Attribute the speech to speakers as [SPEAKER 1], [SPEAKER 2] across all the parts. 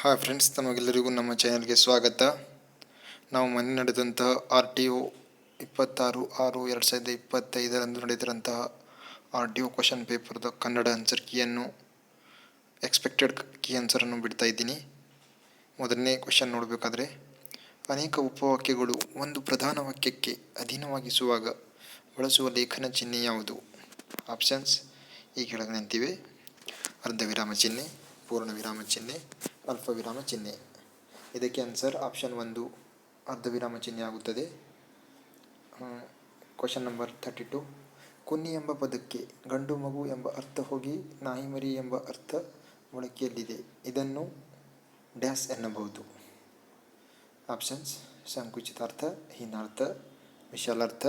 [SPEAKER 1] Hi friends, ತಮಗೆಲ್ಲರಿಗೂ ನಮ್ಮ ಚಾನಲ್ಗೆ ಸ್ವಾಗತ. ನಾವು ಮೊನ್ನೆ ನಡೆದಂತಹ RTO 26/6/2025 ನಡೆದಿರಂತಹ RTO ಕ್ವಶನ್ ಪೇಪರ್ದ ಕನ್ನಡ ಆನ್ಸರ್ ಕೀಯನ್ನು ಎಕ್ಸ್ಪೆಕ್ಟೆಡ್ ಕೀ ಆನ್ಸರನ್ನು ಬಿಡ್ತಾ ಇದ್ದೀನಿ. ಮೊದಲನೇ ಕ್ವಶನ್ ನೋಡಬೇಕಾದ್ರೆ, ಅನೇಕ ಉಪವಾಕ್ಯಗಳು ಒಂದು ಪ್ರಧಾನ ವಾಕ್ಯಕ್ಕೆ ಅಧೀನವಾಗಿಸುವಾಗ ಬಳಸುವ ಲೇಖನ ಚಿಹ್ನೆ ಯಾವುದು? ಆಪ್ಷನ್ಸ್ ಈ ಕೆಳಗಿನಂತಿವೆ: ಅರ್ಧ ವಿರಾಮ ಚಿಹ್ನೆ, ಪೂರ್ಣ ವಿರಾಮ ಚಿಹ್ನೆ, ಅಲ್ಪ ವಿರಾಮ ಚಿಹ್ನೆ. ಇದಕ್ಕೆ ಆನ್ಸರ್ ಆಪ್ಷನ್ 1 ಅರ್ಧ ವಿರಾಮ ಚಿಹ್ನೆ ಆಗುತ್ತದೆ. ಕ್ವಶನ್ ನಂಬರ್ 32, ಕುನ್ನಿ ಎಂಬ ಪದಕ್ಕೆ ಗಂಡು ಮಗು ಎಂಬ ಅರ್ಥ ಹೋಗಿ ನಾಯಿ ಮರಿ ಎಂಬ ಅರ್ಥ ಬಳಕೆಯಲ್ಲಿದೆ. ಇದನ್ನು ಡ್ಯಾಶ್ ಎನ್ನಬಹುದು. ಆಪ್ಷನ್ಸ್ ಸಂಕುಚಿತಾರ್ಥ, ಹೀನಾರ್ಥ, ವಿಶಾಲಾರ್ಥ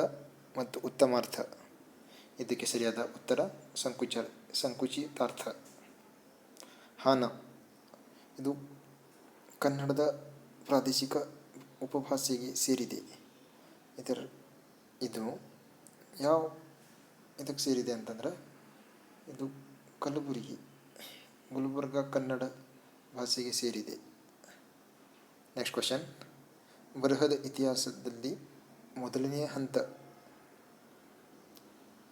[SPEAKER 1] ಮತ್ತು ಉತ್ತಮಾರ್ಥ. ಇದಕ್ಕೆ ಸರಿಯಾದ ಉತ್ತರ ಸಂಕುಚಿತಾರ್ಥ. ಹಾನ ಇದು ಕನ್ನಡದ ಪ್ರಾದೇಶಿಕ ಉಪಭಾಷೆಗೆ ಸೇರಿದೆ. ಇದು ಯಾವ ಇದಕ್ಕೆ ಸೇರಿದೆ ಅಂತಂದ್ರೆ, ಇದು ಕಲಬುರಗಿ, ಗುಲ್ಬರ್ಗ ಕನ್ನಡ ಭಾಷೆಗೆ ಸೇರಿದೆ. ನೆಕ್ಸ್ಟ್ ಕ್ವಶನ್, ಬರಹದ ಇತಿಹಾಸದಲ್ಲಿ ಮೊದಲನೆಯ ಹಂತ.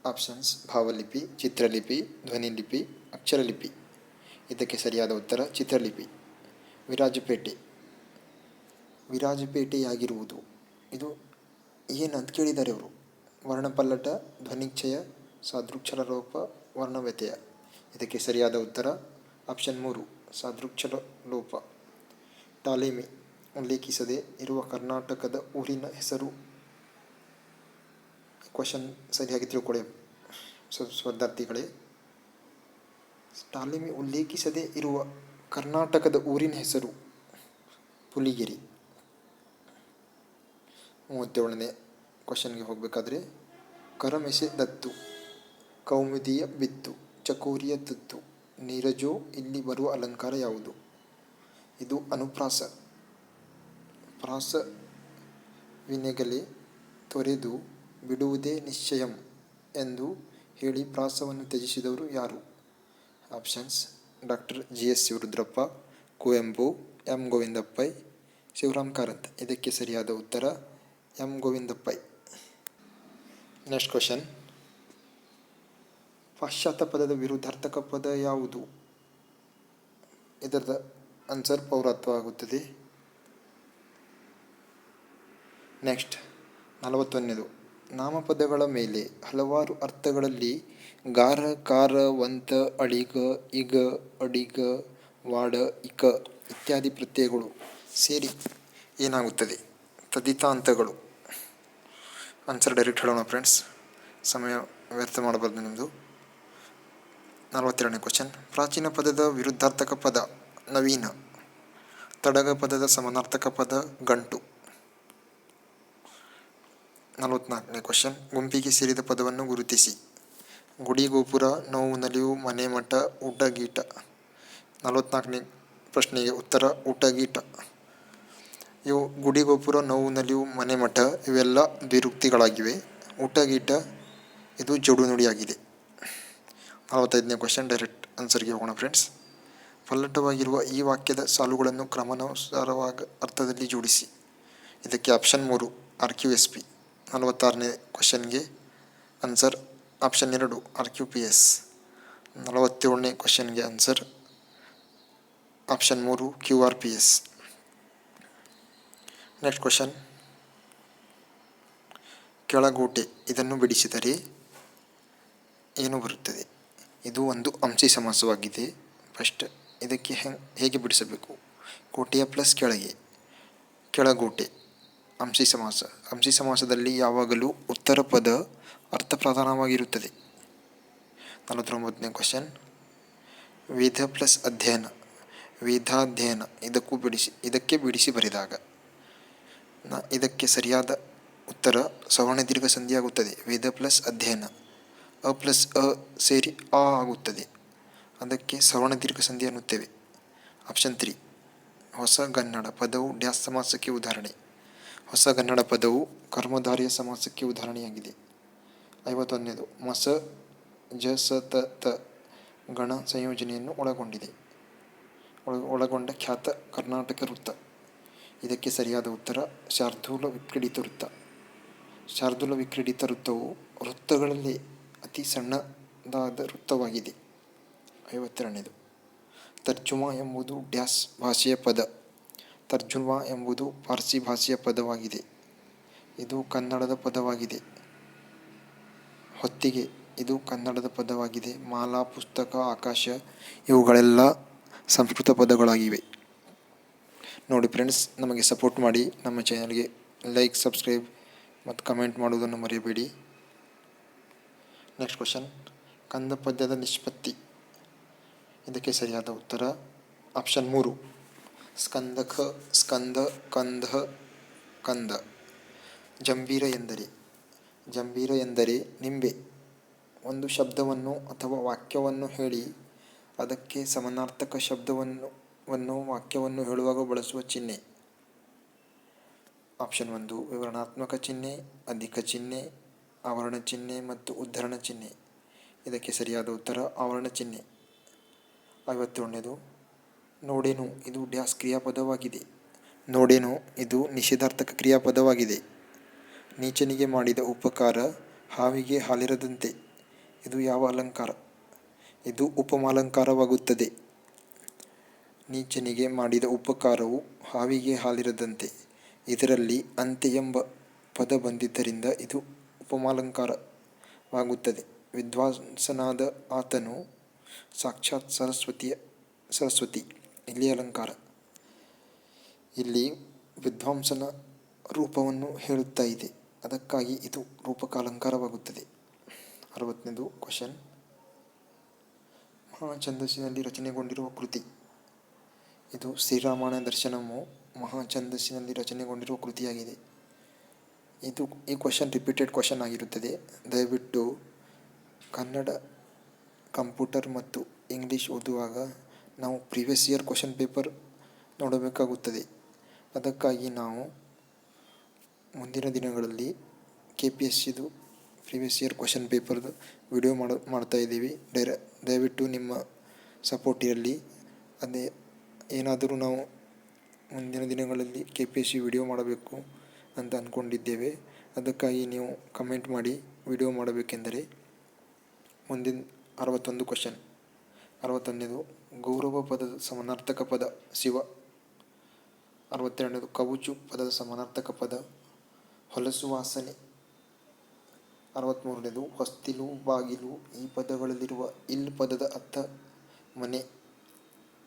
[SPEAKER 1] ಆಪ್ಷನ್ಸ್ ಭಾವಲಿಪಿ, ಚಿತ್ರಲಿಪಿ, ಧ್ವನಿಲಿಪಿ, ಅಕ್ಷರಲಿಪಿ. ಇದಕ್ಕೆ ಸರಿಯಾದ ಉತ್ತರ ಚಿತ್ರಲಿಪಿ. ವಿರಾಜಪೇಟೆಯಾಗಿರುವುದು ಇದು ಏನು ಅಂತ ಕೇಳಿದ್ದಾರೆ ಅವರು. ವರ್ಣಪಲ್ಲಟ, ಧ್ವನಿಕ್ಷಯ, ಸಾದೃಕ್ಷರ ಲೋಪ, ವರ್ಣವ್ಯತ್ಯಯ. ಇದಕ್ಕೆ ಸರಿಯಾದ ಉತ್ತರ ಆಪ್ಷನ್ 3 ಸಾದೃಕ್ಷರ ಲೋಪ. ಟಾಲೆಮಿ ಉಲ್ಲೇಖಿಸದೆ ಇರುವ ಕರ್ನಾಟಕದ ಊರಿನ ಹೆಸರು. ಕ್ವಶನ್ ಸರಿಯಾಗಿ ತಿಳ್ಕೊಳ್ಳಿ ಸ್ಪರ್ಧಾರ್ಥಿಗಳೇ. ಟಾಲೆಮಿ ಉಲ್ಲೇಖಿಸದೆ ಇರುವ ಕರ್ನಾಟಕದ ಊರಿನ ಹೆಸರು ಪುಲಿಗೆರಿ. 37ನೇ ಕ್ವಶನ್ಗೆ ಹೋಗಬೇಕಾದ್ರೆ, ಕರಮೆಸೆ ದತ್ತು, ಕೌಮುದಿಯ ಬಿತ್ತು, ಚಕೋರಿಯ ತುತ್ತು, ನೀರಜೋ ಇಲ್ಲಿ ಬರುವ ಅಲಂಕಾರ ಯಾವುದು? ಇದು ಅನುಪ್ರಾಸ. ಪ್ರಾಸ ವಿನೆಗಲೆ ತೊರೆದು ಬಿಡುವುದೇ ನಿಶ್ಚಯಂ ಎಂದು ಹೇಳಿ ಪ್ರಾಸವನ್ನು ತ್ಯಜಿಸಿದವರು ಯಾರು? Options doctor GS Shivarudrappa, Kuvempu, M Govinda Pai, Shivaram Karanth. ಇದಕ್ಕೆ ಸರಿಯಾದ ಉತ್ತರ M Govinda Pai. Next question, ಪಾಶ್ಚಾತ್ಯ ಪದದ ವಿರುದ್ಧಾರ್ಥಕ ಪದ ಯಾವುದು? ಇದರ ಆನ್ಸರ್ ಪೌರತ್ವ ಆಗುತ್ತದೆ. ನೆಕ್ಸ್ಟ್ 41ನೇದು, ನಾಮಪದಗಳ ಮೇಲೆ ಹಲವಾರು ಅರ್ಥಗಳಲ್ಲಿ ಗಾರ, ಕಾರ, ವಂತ, ಅಳಿಗ, ಇಗ, ಅಡಿಗ, ವಾಡ, ಇಕ ಇತ್ಯಾದಿ ಪ್ರತ್ಯಯಗಳು ಸೇರಿ ಏನಾಗುತ್ತದೆ? ತದಿತಾಂತಗಳು. ಆನ್ಸರ್ ಡೈರೆಕ್ಟ್ ಹೇಳೋಣ ಫ್ರೆಂಡ್ಸ್, ಸಮಯ ವ್ಯರ್ಥ ಮಾಡಬಾರ್ದು ನಿಮ್ಮದು. 42ನೇ ಕ್ವಶನ್, ಪ್ರಾಚೀನ ಪದದ ವಿರುದ್ಧಾರ್ಥಕ ಪದ ನವೀನ. ತಡಗ ಪದದ ಸಮಾನಾರ್ಥಕ ಪದ ಗಂಟು. 44ನೇ ಕ್ವಶನ್, ಗುಂಪಿಗೆ ಸೇರಿದ ಪದವನ್ನು ಗುರುತಿಸಿ. ಗುಡಿ, ಗೋಪುರ, ನೋವು, ನಲಿವು, ಮನೆ, ಮಠ, ಊಟ, ಗೀಟ. 44ನೇ ಪ್ರಶ್ನೆಗೆ ಉತ್ತರ ಊಟ-ಗೀಟ. ಇವು ಗುಡಿ, ಗೋಪುರ, ನೋವು, ನಲಿವು, ಮನೆ, ಮಠ ಇವೆಲ್ಲ ದ್ವಿರುಕ್ತಿಗಳಾಗಿವೆ. ಊಟ-ಗೀಟ ಇದು ಜೋಡು ನುಡಿಯಾಗಿದೆ. 45ನೇ ಕ್ವಶನ್, ಡೈರೆಕ್ಟ್ ಆನ್ಸರ್ಗೆ ಹೋಗೋಣ ಫ್ರೆಂಡ್ಸ್. ಪಲ್ಲಟವಾಗಿರುವ ಈ ವಾಕ್ಯದ ಸಾಲುಗಳನ್ನು ಕ್ರಮಾನುಸಾರವಾಗಿ ಅರ್ಥದಲ್ಲಿ ಜೋಡಿಸಿ. ಇದಕ್ಕೆ ಆಪ್ಷನ್ 3 RQSP. 46ನೇ ಕ್ವಶನ್ಗೆ ಆನ್ಸರ್ ಆಪ್ಷನ್ 2 RQPS. 47ನೇ ಕ್ವಶನ್ಗೆ answer option 3 QRPS. Next question, ಕೆಳಗೋಟೆ ಇದನ್ನು ಬಿಡಿಸಿದರೆ ಏನು ಬರುತ್ತದೆ? ಇದು ಒಂದು ಅಂಶಿ ಸಮಾಸವಾಗಿದೆ. ಫಸ್ಟ್ ಇದಕ್ಕೆ ಹೇಗೆ ಬಿಡಿಸಬೇಕು? ಕೋಟೆಯ ಪ್ಲಸ್ ಕೆಳಗೆ, ಕೆಳಗೋಟೆ ಅಂಶಿ ಸಮಾಸ. ಅಂಶಿ ಸಮಾಸದಲ್ಲಿ ಯಾವಾಗಲೂ ಉತ್ತರ ಪದ ಅರ್ಥ ಪ್ರಧಾನವಾಗಿರುತ್ತದೆ. 49ನೇ ಕ್ವಶನ್, ವೇದ ಪ್ಲಸ್ ಅಧ್ಯಯನ, ವೇದಾಧ್ಯಯನ ಇದಕ್ಕೆ ಬಿಡಿಸಿ ಬರೆದಾಗ ಇದಕ್ಕೆ ಸರಿಯಾದ ಉತ್ತರ ಸವರ್ಣ ದೀರ್ಘ ಸಂಧಿಯಾಗುತ್ತದೆ. ವೇದ ಪ್ಲಸ್ ಅಧ್ಯಯನ, ಅ ಪ್ಲಸ್ ಅ ಸೇರಿ ಆ ಆಗುತ್ತದೆ. ಅದಕ್ಕೆ ಸವರ್ಣ ದೀರ್ಘ ಸಂಧಿ ಅನ್ನುತ್ತೇವೆ. ಆಪ್ಷನ್ 3 ಹೊಸಗನ್ನಡ ಪದವು ಡ್ಯಾಸ್ ಸಮಾಸಕ್ಕೆ ಉದಾಹರಣೆ. ಹೊಸಗನ್ನಡ ಪದವು ಕರ್ಮಧಾರಯ ಸಮಾಸಕ್ಕೆ ಉದಾಹರಣೆಯಾಗಿದೆ. 51ನೇದು, ಮಸ, ಜ, ಸ, ತ, ತ ಗಣ ಸಂಯೋಜನೆಯನ್ನು ಒಳಗೊಂಡಿದೆ. ಒಳಗೊಂಡ ಖ್ಯಾತ ಕರ್ನಾಟಕ ವೃತ್ತ. ಇದಕ್ಕೆ ಸರಿಯಾದ ಉತ್ತರ ಶಾರ್ದೂಲ ವಿಕ್ರೀಡಿತ ವೃತ್ತ. ಶಾರ್ದೂಲ ವಿಕ್ರೀಡಿತ ವೃತ್ತವು ವೃತ್ತಗಳಲ್ಲಿ ಅತಿ ಸಣ್ಣದಾದ ವೃತ್ತವಾಗಿದೆ. 52ನೇದು ತರ್ಜುಮಾ ಎಂಬುದು ಡ್ಯಾಸ್ ಭಾಷೆಯ ಪದ. ತರ್ಜುಮಾ ಎಂಬುದು ಪಾರ್ಸಿ ಭಾಷೆಯ ಪದವಾಗಿದೆ. ಇದು ಕನ್ನಡದ ಪದವಾಗಿದೆ. ಹೊತ್ತಿಗೆ ಇದು ಕನ್ನಡದ ಪದವಾಗಿದೆ. ಮಾಲಾ, ಪುಸ್ತಕ, ಆಕಾಶ ಇವುಗಳೆಲ್ಲ ಸಂಸ್ಕೃತ ಪದಗಳಾಗಿವೆ. ನೋಡಿ ಫ್ರೆಂಡ್ಸ್, ನಮಗೆ ಸಪೋರ್ಟ್ ಮಾಡಿ. ನಮ್ಮ ಚಾನಲ್ಗೆ ಲೈಕ್, ಸಬ್ಸ್ಕ್ರೈಬ್ ಮತ್ತು ಕಮೆಂಟ್ ಮಾಡುವುದನ್ನು ಮರೆಯಬೇಡಿ. ನೆಕ್ಸ್ಟ್ ಕ್ವಶನ್, ಕಂದ ಪದ್ಯದ ನಿಷ್ಪತ್ತಿ. ಇದಕ್ಕೆ ಸರಿಯಾದ ಉತ್ತರ ಆಪ್ಷನ್ 3 ಸ್ಕಂದಕ, ಸ್ಕಂದ, ಕಂದ, ಕಂದ. ಜಂಬೀರ ಎಂದರೆ ನಿಂಬೆ. ಒಂದು ಶಬ್ದವನ್ನು ಅಥವಾ ವಾಕ್ಯವನ್ನು ಹೇಳಿ ಅದಕ್ಕೆ ಸಮಾನಾರ್ಥಕ ಶಬ್ದವನ್ನು ವಾಕ್ಯವನ್ನು ಹೇಳುವಾಗ ಬಳಸುವ ಚಿಹ್ನೆ. ಆಪ್ಷನ್ 1 ವಿವರಣಾತ್ಮಕ ಚಿಹ್ನೆ, ಅಧಿಕ ಚಿಹ್ನೆ, ಆವರಣ ಚಿಹ್ನೆ ಮತ್ತು ಉದ್ಧರಣ ಚಿಹ್ನೆ. ಇದಕ್ಕೆ ಸರಿಯಾದ ಉತ್ತರ ಆವರಣ ಚಿಹ್ನೆ. 51ನೇದು ನೋಡೇನು. ಇದು ಡ್ಯಾಸ್ ಕ್ರಿಯಾಪದವಾಗಿದೆ. ನೋಡೇನು ಇದು ನಿಷೇಧಾರ್ಥಕ ಕ್ರಿಯಾಪದವಾಗಿದೆ. ನೀಚನಿಗೆ ಮಾಡಿದ ಉಪಕಾರ ಹಾವಿಗೆ ಹಾಲಿರದಂತೆ. ಇದು ಯಾವ ಅಲಂಕಾರ? ಇದು ಉಪಮಾಲಂಕಾರವಾಗುತ್ತದೆ. ನೀಚನಿಗೆ ಮಾಡಿದ ಉಪಕಾರವು ಹಾವಿಗೆ ಹಾಲಿರದಂತೆ. ಇದರಲ್ಲಿ ಅಂತೆ ಎಂಬ ಪದ ಬಂದಿದ್ದರಿಂದ ಇದು ಉಪಮಾಲಂಕಾರವಾಗುತ್ತದೆ. ವಿದ್ವಾಂಸನಾದ ಆತನು ಸಾಕ್ಷಾತ್ ಸರಸ್ವತಿ. ಇಲ್ಲಿ ಅಲಂಕಾರ. ಇಲ್ಲಿ ವಿದ್ವಾಂಸನ ರೂಪವನ್ನು ಹೇಳುತ್ತಾ ಇದೆ. ಅದಕ್ಕಾಗಿ ಇದು ರೂಪಕಾಲಂಕಾರವಾಗುತ್ತದೆ. 60ನೇದು ಕ್ವಶನ್, ಮಹಾಛಂದಸ್ಸಿನಲ್ಲಿ ರಚನೆಗೊಂಡಿರುವ ಕೃತಿ. ಇದು ಶ್ರೀರಾಮಾಯಣ ದರ್ಶನಮು ಮಹಾಛಂದಸ್ಸಿನಲ್ಲಿ ರಚನೆಗೊಂಡಿರುವ ಕೃತಿಯಾಗಿದೆ. ಈ ಕ್ವಶನ್ ರಿಪೀಟೆಡ್ ಕ್ವಶನ್ ಆಗಿರುತ್ತದೆ. ದಯವಿಟ್ಟು ಕನ್ನಡ, ಕಂಪ್ಯೂಟರ್ ಮತ್ತು ಇಂಗ್ಲೀಷ್ ಓದುವಾಗ ನಾವು ಪ್ರೀವಿಯಸ್ ಇಯರ್ ಕ್ವಶನ್ ಪೇಪರ್ ನೋಡಬೇಕಾಗುತ್ತದೆ. ಅದಕ್ಕಾಗಿ ನಾವು ಮುಂದಿನ ದಿನಗಳಲ್ಲಿ KPSCದು ಪ್ರೀವಿಯಸ್ ಇಯರ್ ಕ್ವಶನ್ ಪೇಪರ್ದು ವಿಡಿಯೋ ಮಾಡ್ತಾ ಇದ್ದೀವಿ. ದಯವಿಟ್ಟು ನಿಮ್ಮ ಸಪೋರ್ಟ್ ಇರಲಿ. ಅದೇ ಏನಾದರೂ ನಾವು ಮುಂದಿನ ದಿನಗಳಲ್ಲಿ KPSC ವಿಡಿಯೋ ಮಾಡಬೇಕು ಅಂತ ಅಂದ್ಕೊಂಡಿದ್ದೇವೆ. ಅದಕ್ಕಾಗಿ ನೀವು ಕಮೆಂಟ್ ಮಾಡಿ ವಿಡಿಯೋ ಮಾಡಬೇಕೆಂದರೆ. ಮುಂದಿನ 61 ಕ್ವಶನ್, 61ನೇದು ಗೌರವ ಪದದ ಸಮಾನಾರ್ಥಕ ಪದ ಶಿವ. 62ನೇದು ಕವುಚು ಪದದ ಸಮಾನಾರ್ಥಕ ಪದ ಹೊಲಸು ವಾಸನೆ. 63ನೇದು ಹೊಸ್ತಿಲು, ಬಾಗಿಲು ಈ ಪದಗಳಲ್ಲಿರುವ ಇಲ್ ಪದದ ಅರ್ಥ ಮನೆ.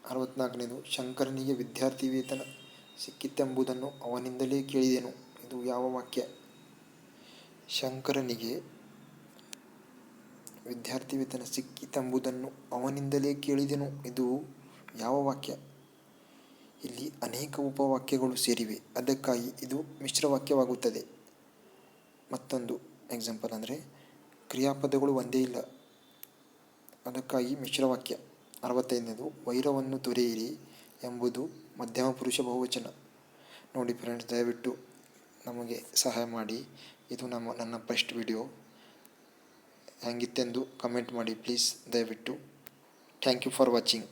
[SPEAKER 1] 64ನೇದು ಶಂಕರನಿಗೆ ವಿದ್ಯಾರ್ಥಿ ವೇತನ ಸಿಕ್ಕಿತೆಂಬುದನ್ನು ಅವನಿಂದಲೇ ಕೇಳಿದೆನು. ಇದು ಯಾವ ವಾಕ್ಯ? ಶಂಕರನಿಗೆ ವಿದ್ಯಾರ್ಥಿ ವೇತನ ಸಿಕ್ಕಿತೆಂಬುದನ್ನು ಅವನಿಂದಲೇ ಕೇಳಿದೆನು. ಇದು ಯಾವ ವಾಕ್ಯ? ಇಲ್ಲಿ ಅನೇಕ ಉಪವಾಕ್ಯಗಳು ಸೇರಿವೆ. ಅದಕ್ಕಾಗಿ ಇದು ಮಿಶ್ರವಾಕ್ಯವಾಗುತ್ತದೆ. ಮತ್ತೊಂದು ಎಕ್ಸಾಂಪಲ್ ಅಂದರೆ ಕ್ರಿಯಾಪದಗಳು ಒಂದೇ ಇಲ್ಲ. ಅದಕ್ಕಾಗಿ ಮಿಶ್ರವಾಕ್ಯ. 65ನೇದು ವೈರವನ್ನು ತೊರೆಯಿರಿ ಎಂಬುದು ಮಧ್ಯಮ ಪುರುಷ ಬಹುವಚನ. ನೋಡಿ ಫ್ರೆಂಡ್ಸ್, ದಯವಿಟ್ಟು ನಮಗೆ ಸಹಾಯ ಮಾಡಿ. ಇದು ನನ್ನ ಫಸ್ಟ್ ವಿಡಿಯೋ. ಹೇಗಿತ್ತೆಂದು ಕಮೆಂಟ್ ಮಾಡಿ ಪ್ಲೀಸ್, ದಯವಿಟ್ಟು. Thank you for watching.